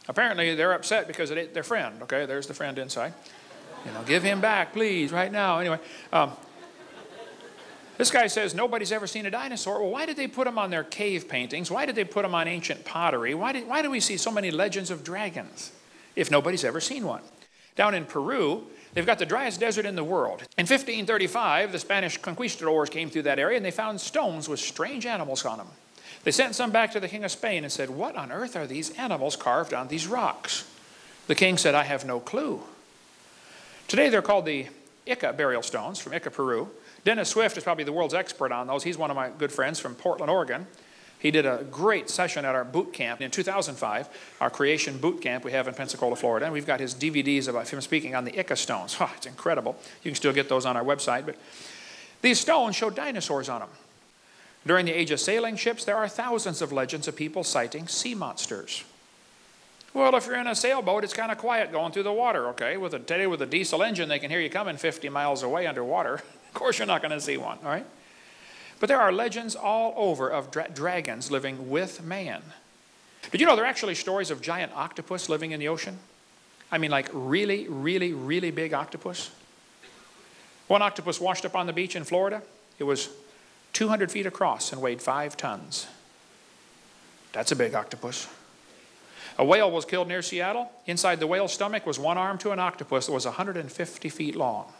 Apparently, they're upset because it ate their friend. Okay, there's the friend inside. You know, give him back, please, right now. Anyway, this guy says nobody's ever seen a dinosaur. Well, why did they put them on their cave paintings? Why did they put them on ancient pottery? Why do we see so many legends of dragons if nobody's ever seen one? Down in Peru, they've got the driest desert in the world. In 1535, the Spanish conquistadors came through that area and they found stones with strange animals on them. They sent some back to the King of Spain and said, what on earth are these animals carved on these rocks? The king said, I have no clue. Today they're called the Ica burial stones from Ica, Peru. Dennis Swift is probably the world's expert on those. He's one of my good friends from Portland, Oregon. He did a great session at our boot camp in 2005, our creation boot camp we have in Pensacola, Florida. And we've got his DVDs about him speaking on the Ica stones. Oh, it's incredible. You can still get those on our website. But these stones show dinosaurs on them. During the age of sailing ships, there are thousands of legends of people sighting sea monsters. Well, if you're in a sailboat, it's kind of quiet going through the water, okay? Today with a diesel engine, they can hear you coming 50 miles away underwater. Of course, you're not going to see one, all right? But there are legends all over of dragons living with man. Did you know there are actually stories of giant octopus living in the ocean? I mean, like really, really, really big octopus. One octopus washed up on the beach in Florida. It was 200 feet across and weighed 5 tons. That's a big octopus. A whale was killed near Seattle. Inside the whale's stomach was one arm to an octopus that was 150 feet long.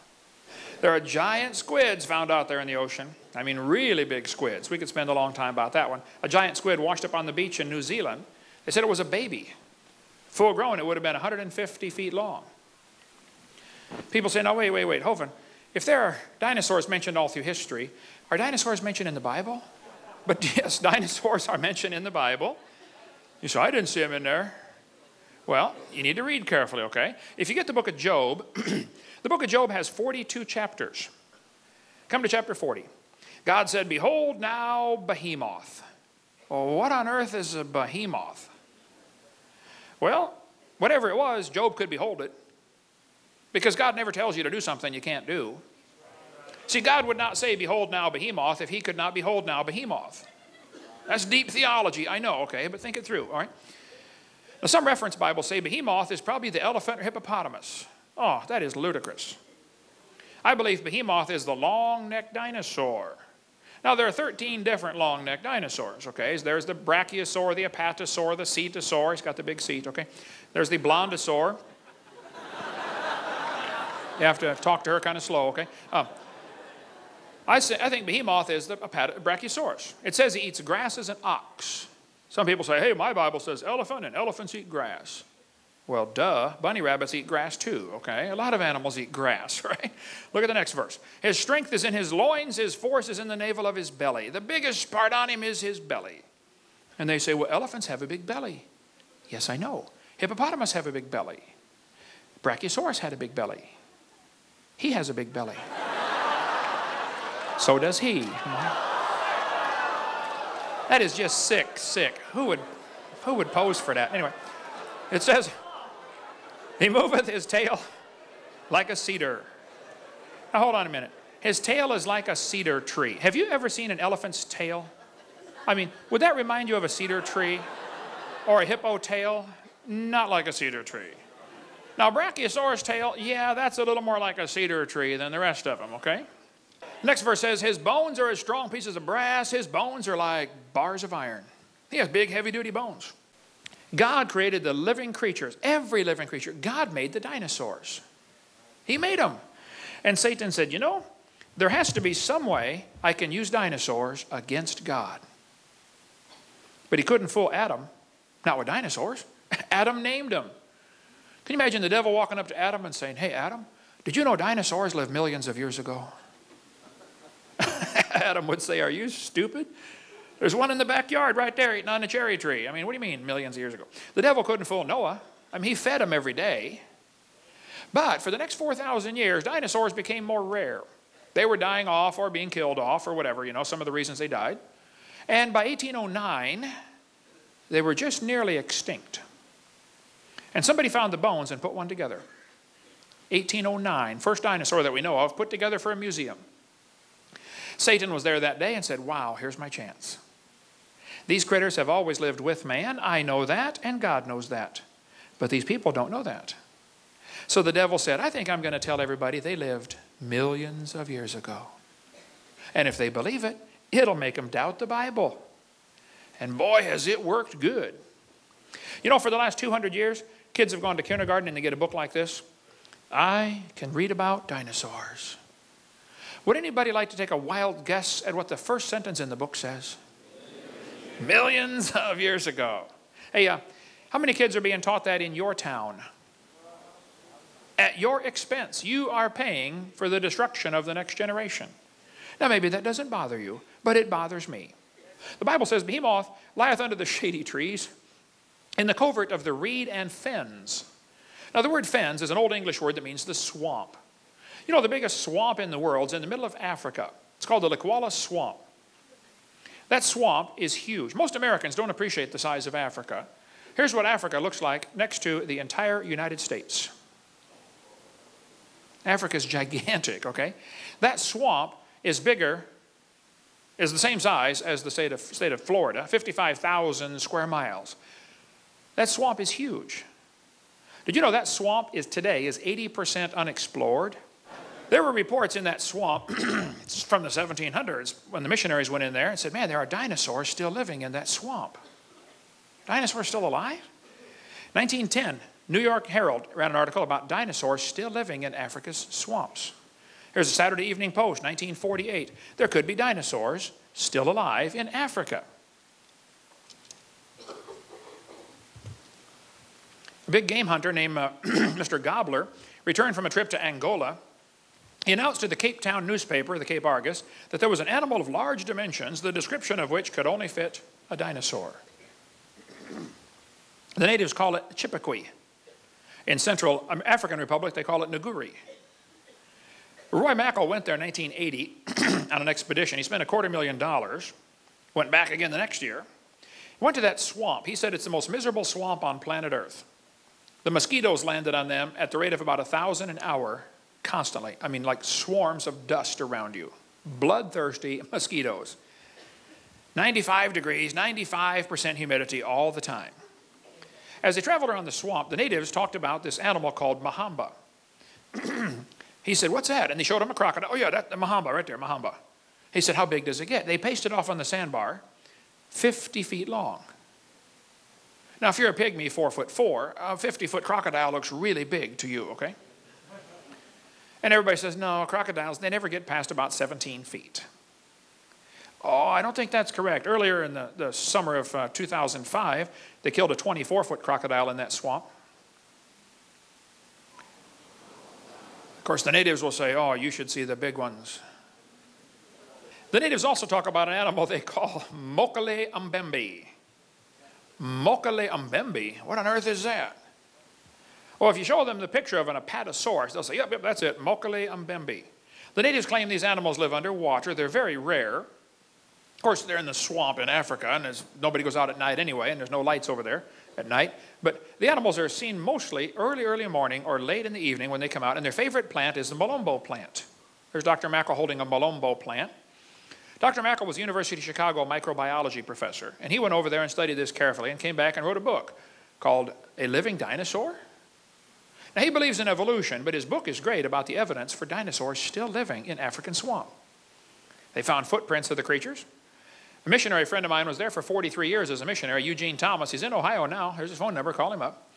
There are giant squids found out there in the ocean. I mean, really big squids. We could spend a long time about that one. A giant squid washed up on the beach in New Zealand. They said it was a baby. Full grown, it would have been 150 feet long. People say, no, wait, Hovind. If there are dinosaurs mentioned all through history, are dinosaurs mentioned in the Bible? But yes, dinosaurs are mentioned in the Bible. You say, I didn't see them in there. Well, you need to read carefully, okay? If you get the book of Job, the book of Job has 42 chapters. Come to chapter 40. God said, behold now behemoth. Well, what on earth is a behemoth? Well, whatever it was, Job could behold it. Because God never tells you to do something you can't do. See, God would not say, behold now behemoth, if he could not behold now behemoth. That's deep theology, I know, okay, but think it through, all right? Now, some reference Bibles say behemoth is probably the elephant or hippopotamus. Oh, that is ludicrous. I believe behemoth is the long-necked dinosaur. Now, there are 13 different long-necked dinosaurs, okay? There's the brachiosaur, the apatosaur, the cetosaur. He's got the big seat, okay? There's the blondosaur. You have to talk to her kind of slow, okay? I think behemoth is the brachiosaurus. It says he eats grass as an ox. Some people say, hey, my Bible says elephant and elephants eat grass. Well, duh, bunny rabbits eat grass too, okay? A lot of animals eat grass, right? Look at the next verse. His strength is in his loins, his force is in the navel of his belly. The biggest part on him is his belly. And they say, well, elephants have a big belly. Yes, I know. Hippopotamus have a big belly. Brachiosaurus had a big belly. He has a big belly. So does he. That is just sick. Who would pose for that? Anyway, it says, he moveth his tail like a cedar. Now hold on a minute. His tail is like a cedar tree. Have you ever seen an elephant's tail? I mean, would that remind you of a cedar tree? Or a hippo tail? Not like a cedar tree. Now, Brachiosaurus tail, yeah, that's a little more like a cedar tree than the rest of them, okay? Next verse says, his bones are as strong pieces of brass. His bones are like bars of iron. He has big, heavy-duty bones. God created the living creatures, every living creature. God made the dinosaurs. He made them. And Satan said, you know, there has to be some way I can use dinosaurs against God. But he couldn't fool Adam, not with dinosaurs. Adam named them. Can you imagine the devil walking up to Adam and saying, hey, Adam, did you know dinosaurs lived millions of years ago? Adam would say, are you stupid? There's one in the backyard right there eating on a cherry tree. I mean, what do you mean millions of years ago? The devil couldn't fool Noah. I mean, he fed him every day. But for the next 4,000 years, dinosaurs became more rare. They were dying off or being killed off or whatever, you know, some of the reasons they died. And by 1809, they were just nearly extinct. And somebody found the bones and put one together. 1809, first dinosaur that we know of, put together for a museum. Satan was there that day and said, wow, here's my chance. These critters have always lived with man. I know that, and God knows that. But these people don't know that. So the devil said, I think I'm going to tell everybody they lived millions of years ago. And if they believe it, it'll make them doubt the Bible. And boy, has it worked good. You know, for the last 200 years, kids have gone to kindergarten and they get a book like this. I can read about dinosaurs. Would anybody like to take a wild guess at what the first sentence in the book says? Millions of years ago. Hey, how many kids are being taught that in your town? At your expense. You are paying for the destruction of the next generation. Now, maybe that doesn't bother you, but it bothers me. The Bible says, Behemoth lieth under the shady trees, in the covert of the reed and fens. Now, the word fens is an old English word that means the swamp. You know, the biggest swamp in the world is in the middle of Africa. It's called the Likwala Swamp. That swamp is huge. Most Americans don't appreciate the size of Africa. Here's what Africa looks like next to the entire United States. Africa's gigantic, okay? That swamp is bigger, is the same size as the state of Florida, 55,000 square miles. That swamp is huge. Did you know that swamp today is 80% unexplored? There were reports in that swamp it's from the 1700s when the missionaries went in there and said, man, there are dinosaurs still living in that swamp. Dinosaurs still alive? 1910, New York Herald ran an article about dinosaurs still living in Africa's swamps. Here's a Saturday Evening Post, 1948. There could be dinosaurs still alive in Africa. A big game hunter named Mr. Gobbler returned from a trip to Angola. He announced to the Cape Town newspaper, the Cape Argus, that there was an animal of large dimensions, the description of which could only fit a dinosaur. The natives call it Chippewa. In Central African Republic, they call it Nguri. Roy Mackal went there in 1980 on an expedition. He spent $250,000, went back again the next year. He went to that swamp. He said it's the most miserable swamp on planet Earth. The mosquitoes landed on them at the rate of about 1,000 an hour constantly. I mean, like swarms of dust around you. Bloodthirsty mosquitoes. 95 degrees, 95% humidity all the time. As they traveled around the swamp, the natives talked about this animal called Mahamba. He said, what's that? And they showed him a crocodile. Oh yeah, that's the Mahamba right there, Mahamba. He said, how big does it get? They pasted off on the sandbar, 50 feet long. Now, if you're a pygmy, 4'4", a 50-foot crocodile looks really big to you, okay? And everybody says, no, crocodiles, they never get past about 17 feet. Oh, I don't think that's correct. Earlier in the summer of 2005, they killed a 24-foot crocodile in that swamp. Of course, the natives will say, oh, you should see the big ones. The natives also talk about an animal they call Mokele Mbembe. Mokele Mbembe? What on earth is that? Well, if you show them the picture of an apatosaurus, they'll say, yep, that's it, Mokele Mbembe. The natives claim these animals live underwater. They're very rare. Of course, they're in the swamp in Africa, and nobody goes out at night anyway, and there's no lights over there at night. But the animals are seen mostly early morning or late in the evening when they come out, and their favorite plant is the Malombo plant. There's Dr. Mackal holding a Malombo plant. Dr. Mackal was a University of Chicago microbiology professor, and he went over there and studied this carefully and came back and wrote a book called A Living Dinosaur. Now, he believes in evolution, but his book is great about the evidence for dinosaurs still living in African swamp. They found footprints of the creatures. A missionary friend of mine was there for 43 years as a missionary, Eugene Thomas. He's in Ohio now. Here's his phone number. Call him up.